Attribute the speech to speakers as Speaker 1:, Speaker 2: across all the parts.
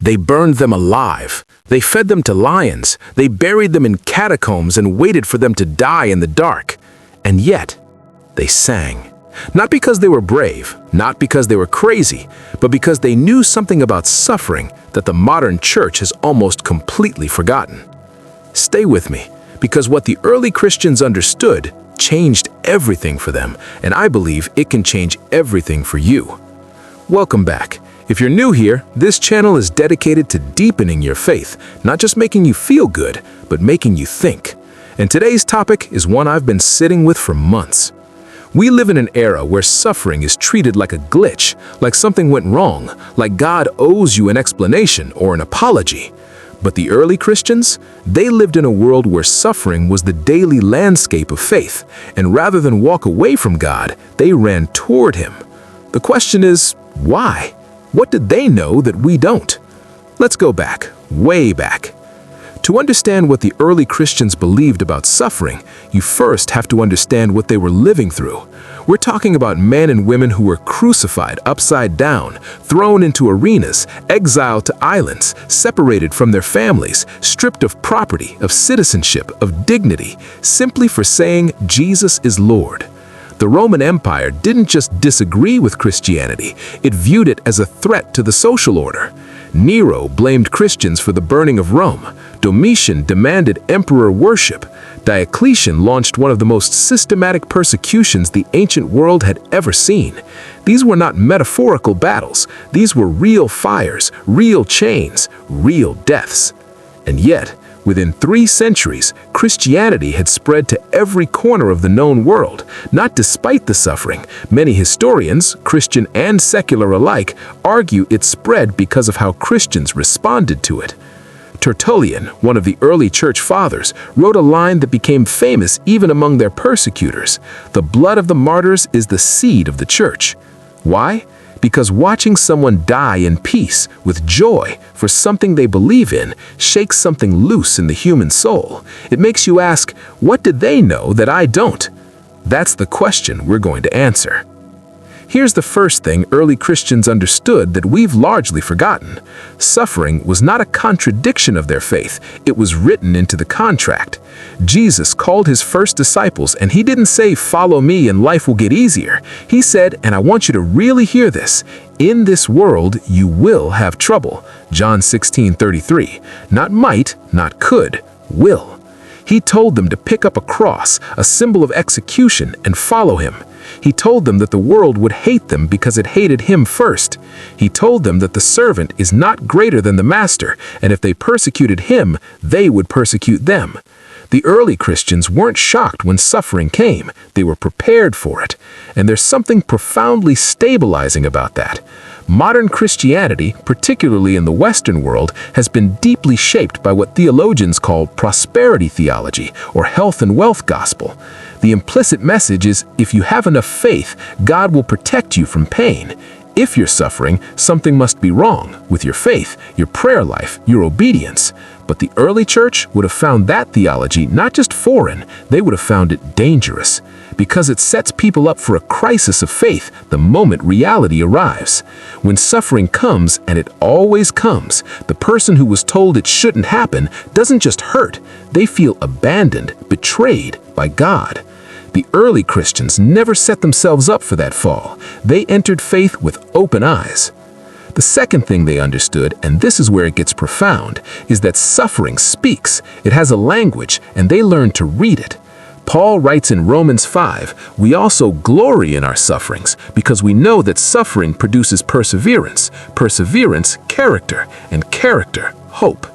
Speaker 1: They burned them alive. They fed them to lions. They buried them in catacombs and waited for them to die in the dark. And yet, they sang. Not because they were brave, not because they were crazy, but because they knew something about suffering that the modern church has almost completely forgotten. Stay with me, because what the early Christians understood changed everything for them, and I believe it can change everything for you. Welcome back. If you're new here, this channel is dedicated to deepening your faith, not just making you feel good, but making you think. And today's topic is one I've been sitting with for months. We live in an era where suffering is treated like a glitch, like something went wrong, like God owes you an explanation or an apology. But the early Christians, they lived in a world where suffering was the daily landscape of faith, and rather than walk away from God, they ran toward Him. The question is, why? What did they know that we don't? Let's go back, way back. To understand what the early Christians believed about suffering, you first have to understand what they were living through. We're talking about men and women who were crucified upside down, thrown into arenas, exiled to islands, separated from their families, stripped of property, of citizenship, of dignity, simply for saying Jesus is Lord. The Roman Empire didn't just disagree with Christianity, it viewed it as a threat to the social order. Nero blamed Christians for the burning of Rome. Domitian demanded emperor worship. Diocletian launched one of the most systematic persecutions the ancient world had ever seen. These were not metaphorical battles. These were real fires, real chains, real deaths. And yet, within 3 centuries, Christianity had spread to every corner of the known world. Not despite the suffering, many historians, Christian and secular alike, argue it spread because of how Christians responded to it. Tertullian, one of the early church fathers, wrote a line that became famous even among their persecutors: "The blood of the martyrs is the seed of the church." Why? Because watching someone die in peace, with joy, for something they believe in, shakes something loose in the human soul. It makes you ask, what did they know that I don't? That's the question we're going to answer. Here's the first thing early Christians understood that we've largely forgotten. Suffering was not a contradiction of their faith, it was written into the contract. Jesus called his first disciples, and he didn't say, "Follow me and life will get easier." He said, and I want you to really hear this, "In this world you will have trouble." John 16:33. Not might, not could, will. He told them to pick up a cross, a symbol of execution, and follow him. He told them that the world would hate them because it hated him first. He told them that the servant is not greater than the master, and if they persecuted him, they would persecute them. The early Christians weren't shocked when suffering came. They were prepared for it. And there's something profoundly stabilizing about that. Modern Christianity, particularly in the Western world, has been deeply shaped by what theologians call prosperity theology, or health and wealth gospel. The implicit message is, if you have enough faith, God will protect you from pain. If you're suffering, something must be wrong with your faith, your prayer life, your obedience. But the early church would have found that theology not just foreign, they would have found it dangerous, because it sets people up for a crisis of faith the moment reality arrives. When suffering comes, and it always comes, the person who was told it shouldn't happen doesn't just hurt, they feel abandoned, betrayed by God. The early Christians never set themselves up for that fall. They entered faith with open eyes. The second thing they understood, and this is where it gets profound, is that suffering speaks. It has a language, and they learned to read it. Paul writes in Romans 5, "We also glory in our sufferings, because we know that suffering produces perseverance, perseverance, character, and character, hope."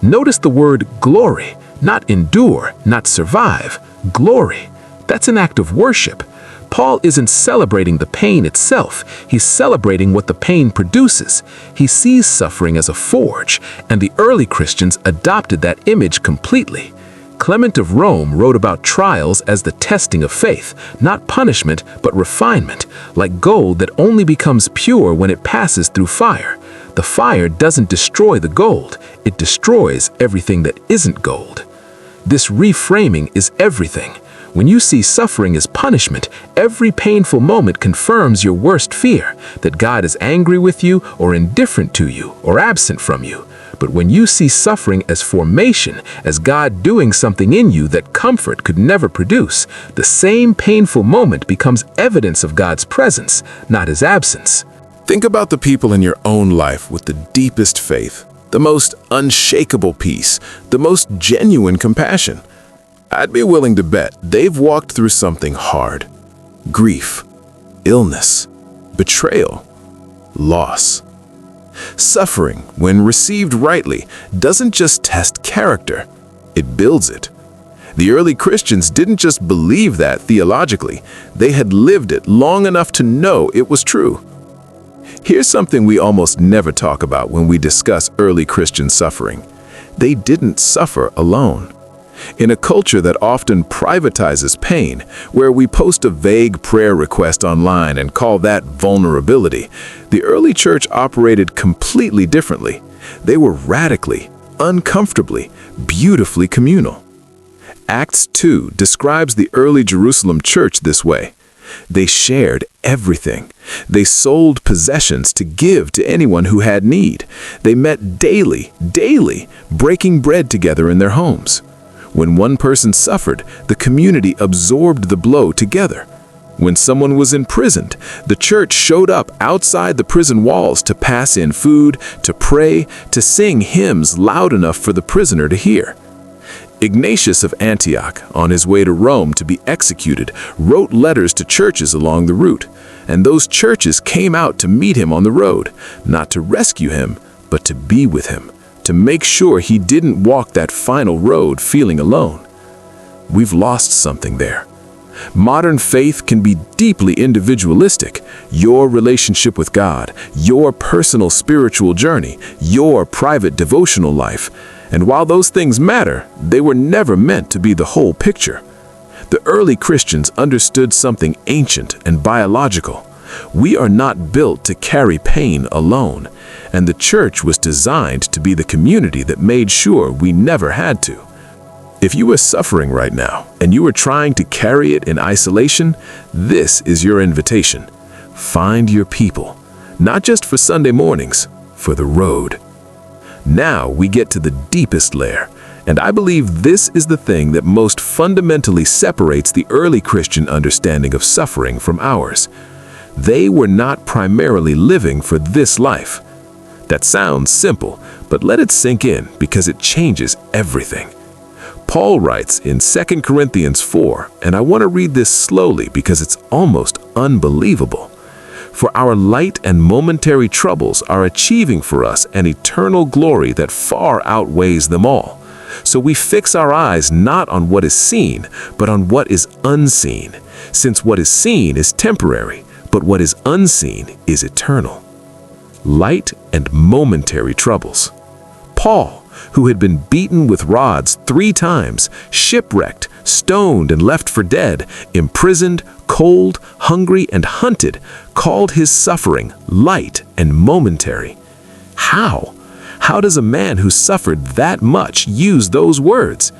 Speaker 1: Notice the word glory, not endure, not survive, glory. That's an act of worship. Paul isn't celebrating the pain itself, he's celebrating what the pain produces. He sees suffering as a forge, and the early Christians adopted that image completely. Clement of Rome wrote about trials as the testing of faith, not punishment, but refinement, like gold that only becomes pure when it passes through fire. The fire doesn't destroy the gold, it destroys everything that isn't gold. This reframing is everything. When you see suffering as punishment, every painful moment confirms your worst fear, that God is angry with you or indifferent to you or absent from you. But when you see suffering as formation, as God doing something in you that comfort could never produce, the same painful moment becomes evidence of God's presence, not his absence.
Speaker 2: Think about the people in your own life with the deepest faith, the most unshakable peace, the most genuine compassion. I'd be willing to bet they've walked through something hard. Grief, illness, betrayal, loss. Suffering, when received rightly, doesn't just test character, it builds it. The early Christians didn't just believe that theologically, they had lived it long enough to know it was true. Here's something we almost never talk about when we discuss early Christian suffering. They didn't suffer alone. In a culture that often privatizes pain, where we post a vague prayer request online and call that vulnerability, the early church operated completely differently. They were radically, uncomfortably, beautifully communal. Acts 2 describes the early Jerusalem church this way. They shared everything. They sold possessions to give to anyone who had need. They met daily, breaking bread together in their homes. When one person suffered, the community absorbed the blow together. When someone was imprisoned, the church showed up outside the prison walls to pass in food, to pray, to sing hymns loud enough for the prisoner to hear. Ignatius of Antioch, on his way to Rome to be executed, wrote letters to churches along the route, and those churches came out to meet him on the road, not to rescue him, but to be with him, to make sure he didn't walk that final road feeling alone. We've lost something there. Modern faith can be deeply individualistic. Your relationship with God, your personal spiritual journey, your private devotional life. And while those things matter, they were never meant to be the whole picture. The early Christians understood something ancient and biological. We are not built to carry pain alone, and the church was designed to be the community that made sure we never had to. If you are suffering right now, and you are trying to carry it in isolation, this is your invitation. Find your people, not just for Sunday mornings, for the road. Now we get to the deepest layer, and I believe this is the thing that most fundamentally separates the early Christian understanding of suffering from ours. They were not primarily living for this life. That sounds simple, but let it sink in because it changes everything. Paul writes in 2 Corinthians 4, and I want to read this slowly because it's almost unbelievable. For our light and momentary troubles are achieving for us an eternal glory that far outweighs them all. So we fix our eyes not on what is seen, but on what is unseen, since what is seen is temporary, but what is unseen is eternal. Light and momentary troubles. Paul, who had been beaten with rods 3 times, shipwrecked, stoned and left for dead, imprisoned, cold, hungry, and hunted, called his suffering light and momentary. How? How does a man who suffered that much use those words?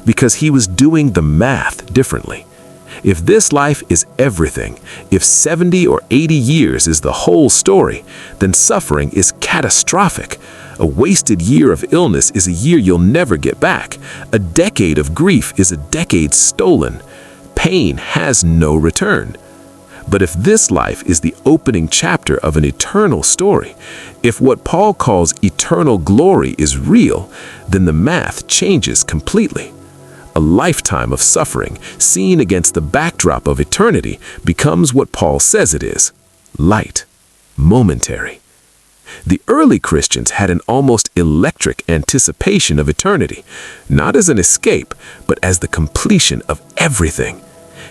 Speaker 2: Because he was doing the math differently. If this life is everything, if 70 or 80 years is the whole story, then suffering is catastrophic. A wasted year of illness is a year you'll never get back. A decade of grief is a decade stolen. Pain has no return. But if this life is the opening chapter of an eternal story, if what Paul calls eternal glory is real, then the math changes completely. A lifetime of suffering, seen against the backdrop of eternity, becomes what Paul says it is: light, momentary. The early Christians had an almost electric anticipation of eternity, not as an escape, but as the completion of everything.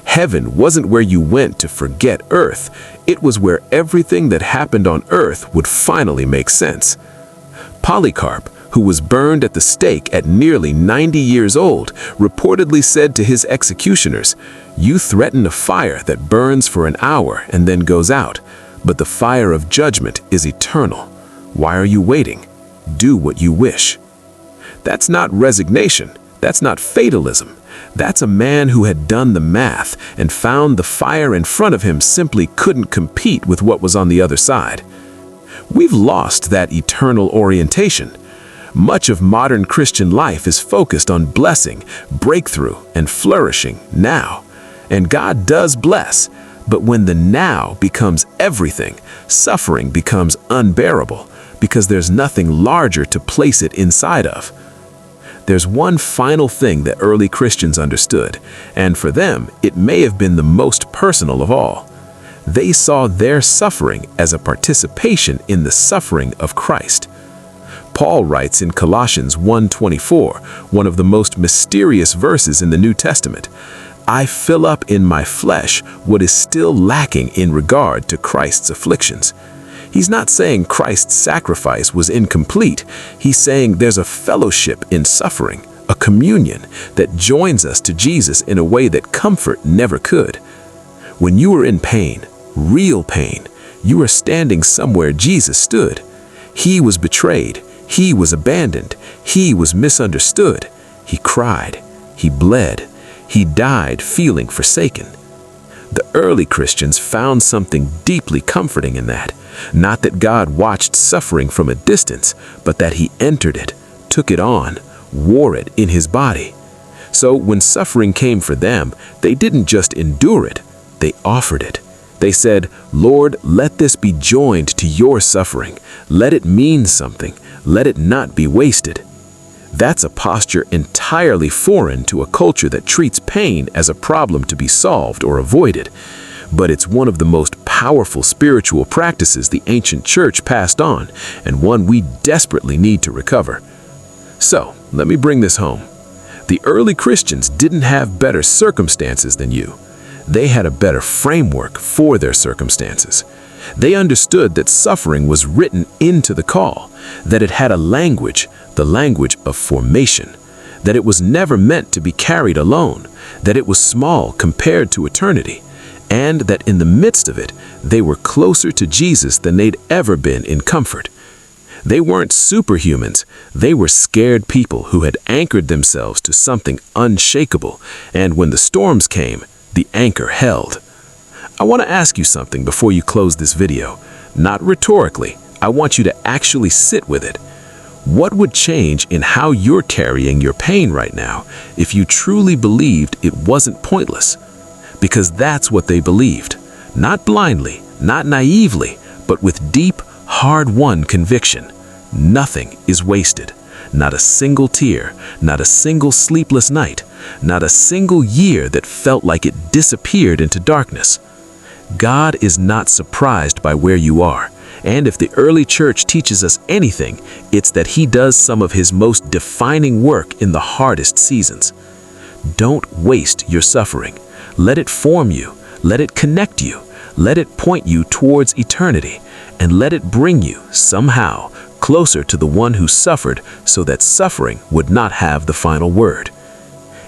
Speaker 2: Heaven wasn't where you went to forget earth. It was where everything that happened on earth would finally make sense. Polycarp, who was burned at the stake at nearly 90 years old, reportedly said to his executioners, "You threaten a fire that burns for an hour and then goes out, but the fire of judgment is eternal. Why are you waiting? Do what you wish." That's not resignation. That's not fatalism. That's a man who had done the math and found the fire in front of him simply couldn't compete with what was on the other side. We've lost that eternal orientation. Much of modern Christian life is focused on blessing, breakthrough, and flourishing now. And God does bless, but when the now becomes everything, suffering becomes unbearable because there's nothing larger to place it inside of. There's one final thing that early Christians understood, and for them, it may have been the most personal of all. They saw their suffering as a participation in the suffering of Christ. Paul writes in Colossians 1:24, one of the most mysterious verses in the New Testament, "I fill up in my flesh what is still lacking in regard to Christ's afflictions." He's not saying Christ's sacrifice was incomplete. He's saying there's a fellowship in suffering, a communion that joins us to Jesus in a way that comfort never could. When you are in pain, real pain, you are standing somewhere Jesus stood. He was betrayed. He was abandoned. He was misunderstood. He cried. He bled. He died feeling forsaken. The early Christians found something deeply comforting in that. Not that God watched suffering from a distance, but that he entered it, took it on, wore it in his body. So when suffering came for them, they didn't just endure it, they offered it. They said, "Lord, let this be joined to your suffering. Let it mean something. Let it not be wasted." That's a posture entirely foreign to a culture that treats pain as a problem to be solved or avoided. But it's one of the most powerful spiritual practices the ancient church passed on, and one we desperately need to recover. So, let me bring this home. The early Christians didn't have better circumstances than you. They had a better framework for their circumstances. They understood that suffering was written into the call, that it had a language, the language of formation, that it was never meant to be carried alone, that it was small compared to eternity, and that in the midst of it, they were closer to Jesus than they'd ever been in comfort. They weren't superhumans, they were scared people who had anchored themselves to something unshakable, and when the storms came, the anchor held. I want to ask you something before you close this video. Not rhetorically, I want you to actually sit with it. What would change in how you're carrying your pain right now if you truly believed it wasn't pointless? Because that's what they believed. Not blindly, not naively, but with deep, hard-won conviction. Nothing is wasted. Not a single tear, not a single sleepless night, not a single year that felt like it disappeared into darkness. God is not surprised by where you are, and if the early church teaches us anything, it's that he does some of his most defining work in the hardest seasons. Don't waste your suffering. Let it form you, let it connect you, let it point you towards eternity, and let it bring you, somehow, closer to the one who suffered so that suffering would not have the final word.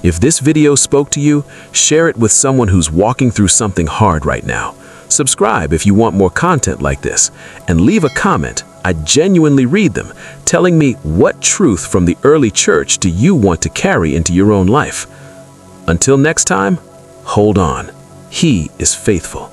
Speaker 2: If this video spoke to you, share it with someone who's walking through something hard right now. Subscribe if you want more content like this, and leave a comment. I genuinely read them, telling me what truth from the early church do you want to carry into your own life. Until next time, hold on. He is faithful.